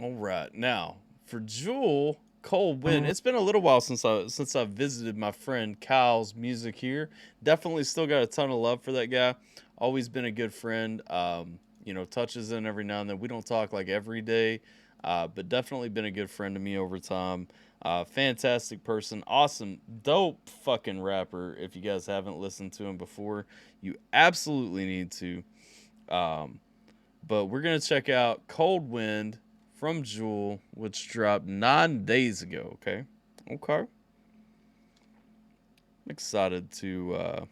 All right, now for Jewell, Cold Wind. It's been a little while since I visited my friend Kyle's music here. Definitely still got a ton of love for that guy. Always been a good friend. Touches in every now and then. We don't talk like every day, but definitely been a good friend to me over time. Fantastic person, awesome, dope fucking rapper. If you guys haven't listened to him before, you absolutely need to. Um, but we're gonna check out Cold Wind from Jewell, which dropped 9 days ago. Okay, okay. I'm excited to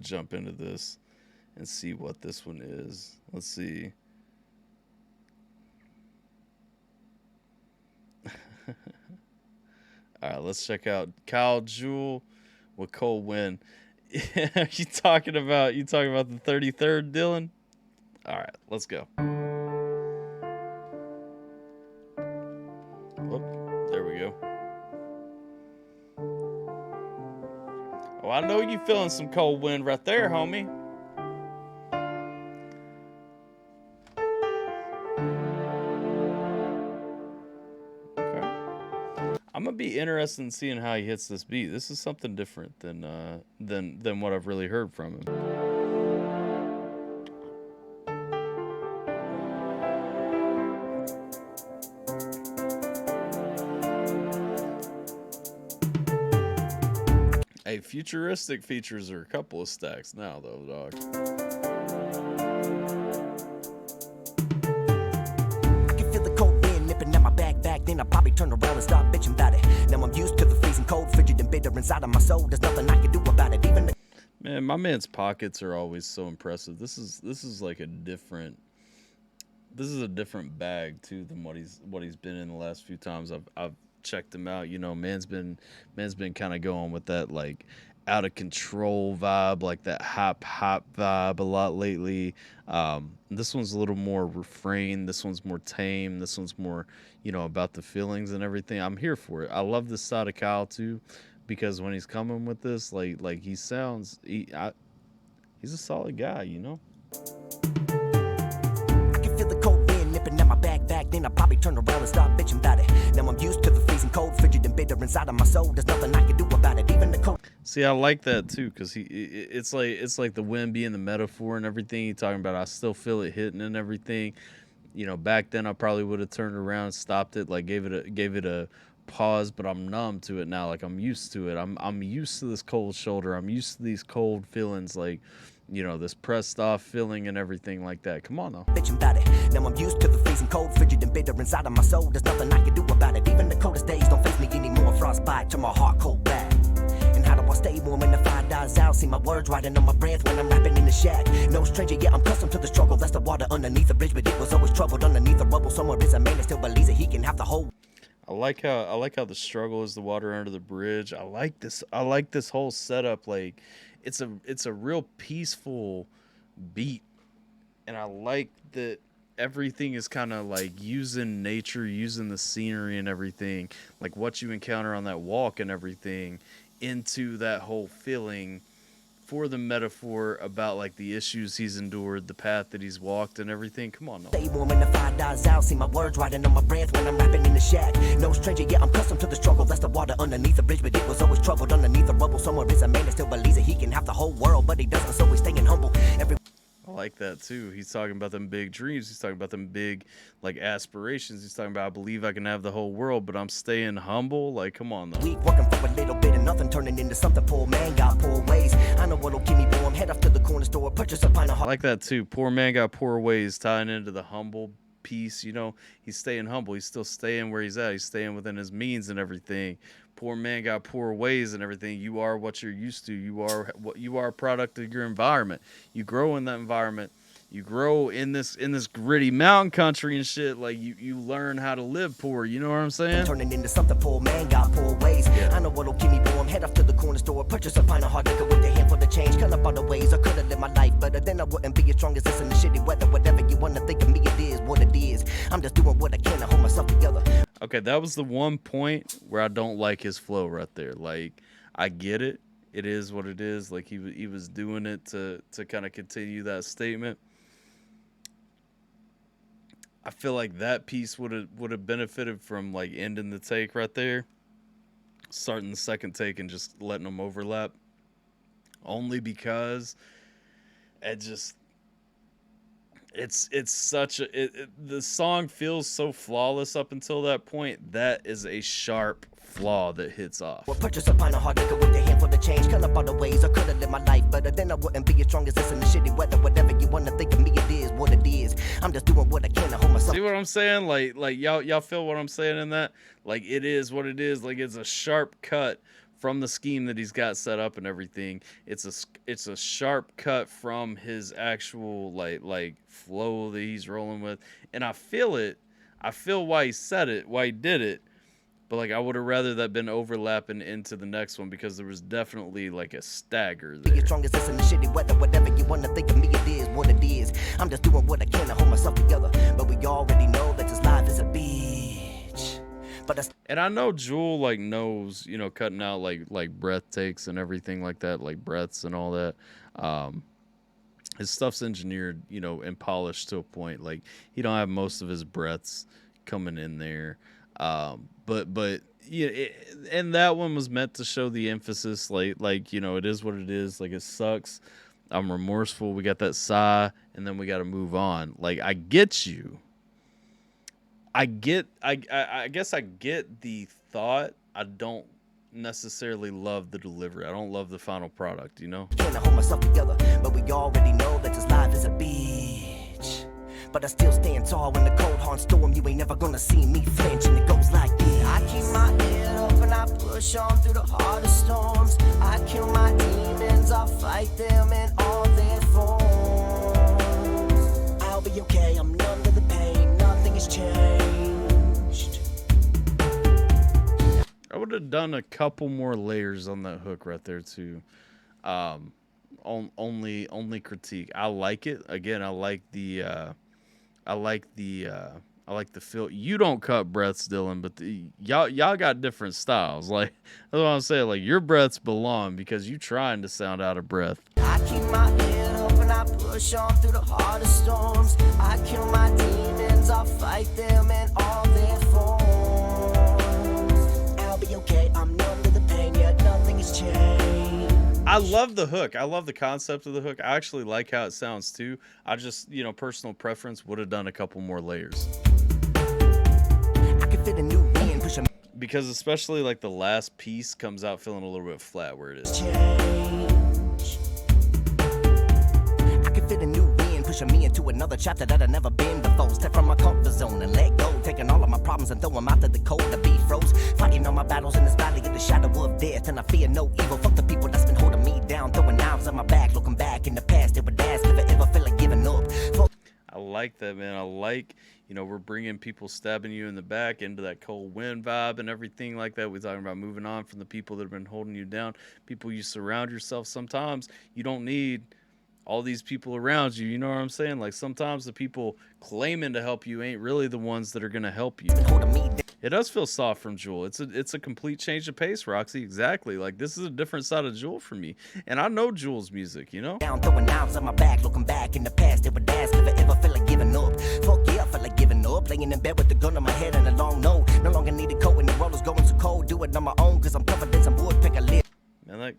jump into this and see what this one is. Let's see. All right, let's check out Kyle Jewell with Cold Wind. You talking about the 33rd, Dylan? All right, let's go. Oh, there we go. Oh, I know you feeling some cold wind right there, homie. Okay. I'm gonna be interested in seeing how he hits this beat. This is something different than what I've really heard from him. Hey, futuristic features are a couple of stacks now, though, dog. Can feel the cold wind nipping at my back. Then I probably turn around and start bitching about it. Now I'm used to the freezing cold, frigid and bitter inside of my soul. There's nothing I can do about it. Even the Man, my man's pockets are always so impressive. This is like a different. This is a different bag too than what he's been in the last few times I've checked him out. Man's been kind of going with that like out of control vibe, like that hop vibe a lot lately. This one's a little more refrain. This one's more tame. This one's more about the feelings and everything. I'm here for it. I love this side of Kyle too, because when he's coming with this, like he's a solid guy. can feel the cold wind nipping at my back. Then I probably turn around and start bitching about it. Now I'm used to the freezing cold, frigid and bitter inside of my soul. There's nothing I can do about it. Even the cold. See, I like that too, because it's like the wind being the metaphor and everything. He talking about I still feel it hitting and everything. Back then I probably would have turned around and stopped it, like gave it a pause, but I'm numb to it now. Like I'm used to it. I'm used to this cold shoulder. I'm used to these cold feelings, like this pressed off feeling and everything like that. Come on though. Bitching about it. Now I'm used to the freezing cold, frigid and bitter inside of my soul. There's nothing I can do about it. Even the coldest days don't face me anymore. Frostbite to my heart cold back. And how do I stay warm when the fire dies out? See my words riding on my breath when I'm rapping in the shack. No stranger, yeah, I'm accustomed to the struggle. That's the water underneath the bridge, but it was always troubled underneath the rubble. Somewhere is a man that still believes that he can have the whole. I like how the struggle is the water under the bridge. I like this whole setup. Like it's a real peaceful beat, and I like that everything is kind of like using nature, using the scenery and everything, like what you encounter on that walk and everything, into that whole feeling for the metaphor about like the issues he's endured, the path that he's walked, and everything. Come on, no. Stay warm when the fire dies out. See my words riding on my breath when I'm rapping in the shack. No stranger, yeah, I'm accustomed to the struggle. That's the water underneath the bridge, but it was always troubled underneath the rubble. Somewhere is a man that still believes that he can have the whole world, but he doesn't, so he's staying humble. I like that too. He's talking about them big dreams. He's talking about them big like aspirations. He's talking about I believe I can have the whole world, but I'm staying humble. Like, come on though. Week working for a little bit and nothing turning into something. Poor man got poor ways. I know what'll keep me warm. Head off to the corner store, purchase a pint of I hot. like that too. Poor man got poor ways, tying into the humble piece. He's staying humble. He's still staying where he's at. He's staying within his means and everything. Poor man got poor ways and everything. You are what you're used to. You are a product of your environment. You grow in that environment. You grow in this gritty mountain country and shit. Like you learn how to live poor. You know what I'm saying? Turning into something. Poor man got poor ways. I know what'll keep me warm. Head off to the corner store, purchase a pint of hard liquor with a handful of change. Cut up all the ways I could've lived my life better. Then I wouldn't be as strong as this in the shitty weather. Whatever you wanna think of me, it is what it is. I'm just doing what I can to hold myself together. Okay, that was the one point where I don't like his flow right there. Like, I get it. It is what it is. Like he was doing it to kind of continue that statement. I feel like that piece would have benefited from like ending the take right there, starting the second take and just letting them overlap. Only because it just it's such the song feels so flawless up until that point. That is a sharp flaw that hits off. Well, purchase a pint of hard liquor with a handful of change. Cut up all the ways I could have lived my life better. Then I wouldn't be as strong as this in the shitty weather. Whatever you want to think of me, it is what it is. I'm just doing what I can to hold myself. See what I'm saying? Like y'all feel what I'm saying in that? Like it is what it is. Like it's a sharp cut from the scheme that he's got set up and everything. It's a sharp cut from his actual like flow that he's rolling with, and I feel it. I feel why he said it, why he did it. But like I would have rather that been overlapping into the next one because there was definitely like a stagger there. Be as strong as this in the shitty weather. Whatever you want to think of me, it is what it is. I'm just doing what I can to hold myself together. But we already know that this life is a bitch. And I know Jewell like knows, you know, cutting out like breath takes and everything like that, like breaths and all that. His stuff's engineered, you know, and polished to a point. Like he don't have most of his breaths coming in there. But yeah, and that one was meant to show the emphasis, like you know, it is what it is. Like it sucks. I'm remorseful. We got that sigh, and then we got to move on. Like I get you. I guess I get the thought. I don't necessarily love the delivery. I don't love the final product, you know? Can't hold myself together, but we already know that this life is a bitch. But I still stand tall when the cold hard storm. You ain't never gonna see me flinch, and it goes like this. I keep my head up and I push on through the hardest storms. I kill my demons, I'll fight them in all their forms. I'll be okay, I'm numb to the pain, nothing has changed. I would have done a couple more layers on that hook right there too. Only critique. I like it. Again, I like the feel. You don't cut breaths, Dylan, but y'all got different styles. Like that's what I'm saying. Like your breaths belong because you trying to sound out of breath. I keep my head up and I push on through the hardest storms. I kill my demons, I'll fight them in all their forms. I'll be okay, I'm numb to the pain, yet nothing has changed. I love the hook. I love the concept of the hook. I actually like how it sounds too. I just, you know, personal preference would have done a couple more layers. I can fit a new wind, push a Because especially like the last piece comes out feeling a little bit flat where it is. change. I can fit a new wind, pushing me into another chapter that I've never been before. Step from my comfort zone and let go. Taking all of my problems and throw them out to the cold to be froze. Fighting all my battles in this valley of the shadow of death. And I fear no evil. Fuck the people that's been holding me down. Throwing knives on my back. Looking back in the past, they would ask if I ever feel like giving up. Fuck. I like that, man. I like, you know, we're bringing people stabbing you in the back into that cold wind vibe and everything like that. We're talking about moving on from the people that have been holding you down. People you surround yourself. Sometimes you don't need all these people around you. You know what I'm saying? Like sometimes the people claiming to help you ain't really the ones that are going to help you. Holding me down. It does feel soft from Jewell. It's a complete change of pace, Roxy. Exactly. Like this is a different side of Jewell for me. And I know Jewell's music, you know? Down, throwing knives on my back, looking back in the past, they would ask if I ever feel like giving up. Fuck yeah, I feel like giving up. Laying in bed with the gun on my head and a long no. No longer need a coat when the world is going so cold. Do it on my own, cause I'm covered in some wood, pick a lip. Man,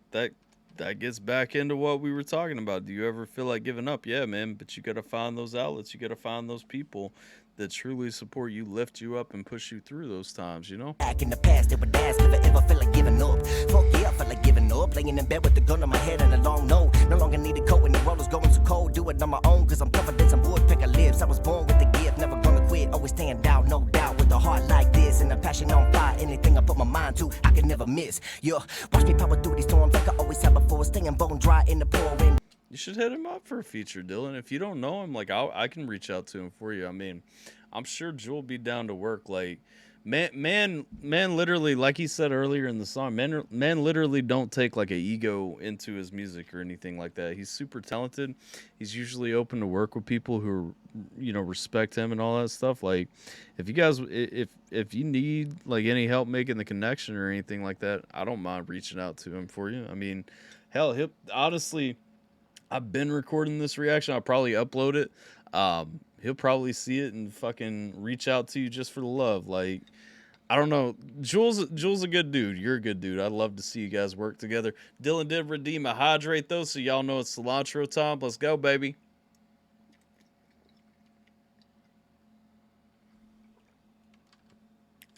that gets back into what we were talking about. Do you ever feel like giving up? Yeah, man, but you gotta find those outlets. You gotta find those people that truly support you, lift you up, and push you through those times, you know? Back in the past, they would ask if I ever feel like giving up. Fuck yeah, I feel like giving up. Laying in bed with the gun on my head and a long no. No longer need a coat when the world is going so cold. Do it on my own, cause I'm covered in some wood, pick a lips. I was born with the gift, never gonna quit. Always stand out, no doubt, with a heart like this. And a passion on fire, anything I put my mind to, I can never miss. Yeah, watch me power through these storms like I always have before. Staying bone dry in the pouring. You should hit him up for a feature, Dylan. If you don't know him, like I can reach out to him for you. I mean, I'm sure Jewell be down to work. Like, man, literally, like he said earlier in the song, man, literally don't take like a ego into his music or anything like that. He's super talented. He's usually open to work with people who, you know, respect him and all that stuff. Like, if you guys, if you need like any help making the connection or anything like that, I don't mind reaching out to him for you. I mean, hell, honestly, I've been recording this reaction. I'll probably upload it. he'll probably see it and fucking reach out to you just for the love. Like, I don't know. Jewell's a good dude. You're a good dude. I'd love to see you guys work together. Dylan did redeem a hydrate though, so y'all know it's cilantro time. Let's go, baby.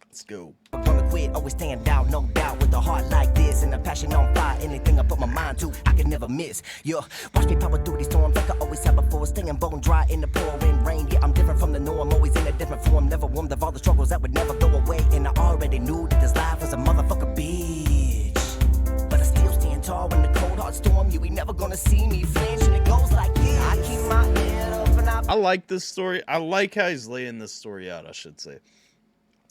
Let's go. Gonna quit, always stand out, no doubt. With a heart like this and a passion on fire, anything I put my mind to, I can never miss. Yeah, watch me power through these storms like I always have before. Staying bone dry in the pouring rain. Yeah, I'm different from the norm, always in a different form. Never warmed of all the struggles that would never go away. And I already knew that this life was a motherfucker bitch. But I still stand tall in the cold hard storm. You ain't never gonna see me flinch, and it goes like this. I keep my head up and I like this story. I like how he's laying this story out, I should say.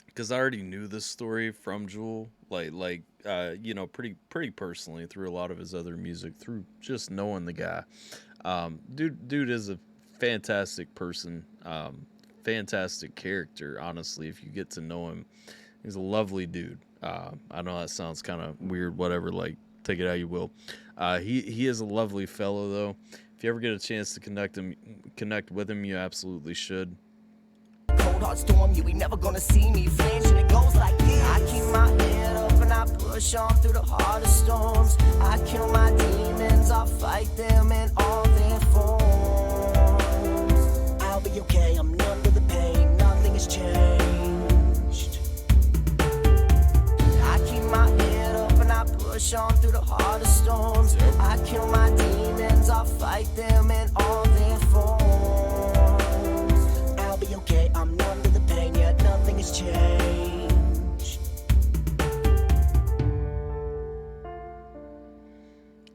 Because I already knew this story from Jewell, you know, pretty personally through a lot of his other music, through just knowing the guy. Dude is a fantastic person, fantastic character. Honestly, if you get to know him, he's a lovely dude. I know that sounds kind of weird, whatever. Like, take it how you will. He is a lovely fellow, though. If you ever get a chance to connect with him, you absolutely should. cold hard storm, you ain't never gonna see me flinch, and it goes like this. I keep my head up and I push on through the hardest storms. I kill my demons, I'll fight them in all their forms. I'll be okay, I'm numb to the pain, nothing has changed. I keep my head up and I push on through the hardest storms. I kill my demons, I'll fight them in all their forms. I'll be okay, I'm numb to the pain, yet nothing has changed.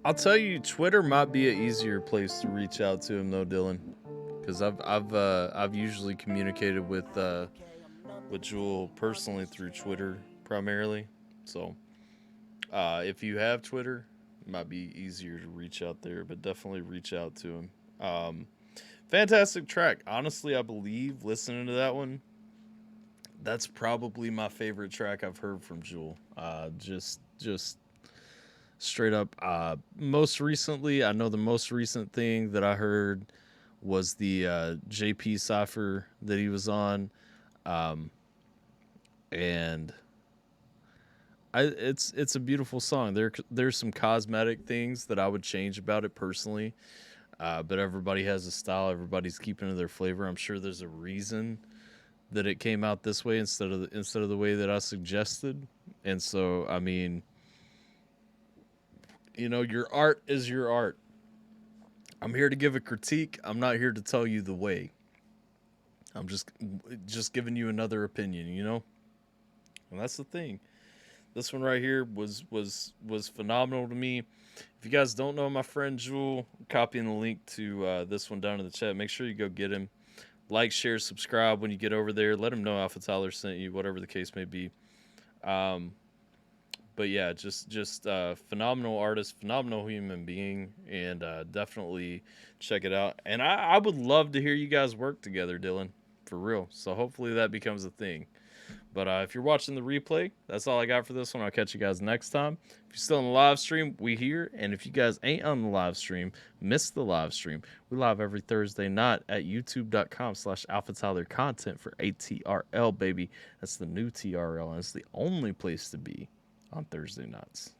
I'll tell you, Twitter might be an easier place to reach out to him though, Dylan, because I've usually communicated with Jewell personally through Twitter primarily. So if you have Twitter, it might be easier to reach out there, but definitely reach out to him. Fantastic track. Honestly, I believe listening to that one, that's probably my favorite track I've heard from Jewell. Just straight up. Most recently, I know the most recent thing that I heard was the JP Cypher that he was on. And it's a beautiful song. There's some cosmetic things that I would change about it personally. But everybody has a style. Everybody's keeping to their flavor. I'm sure there's a reason that it came out this way instead of the way that I suggested. And so, I mean, you know, your art is your art. I'm here to give a critique. I'm not here to tell you the way. I'm just giving you another opinion, you know? And that's the thing. This one right here was phenomenal to me. If you guys don't know my friend Jewell, I'm copying the link to this one down in the chat. Make sure you go get him. Like, share, subscribe when you get over there. Let him know AlphaTyler sent you, whatever the case may be. But yeah, just phenomenal artist, phenomenal human being, and definitely check it out. And I would love to hear you guys work together, Dylan, for real. So hopefully that becomes a thing. But if you're watching the replay, that's all I got for this one. I'll catch you guys next time. If you're still in the live stream, we here. And if you guys ain't on the live stream, miss the live stream. We live every Thursday night at youtube.com/AlphaTylerContent for ATRL, baby. That's the new TRL, and it's the only place to be on Thursday nights.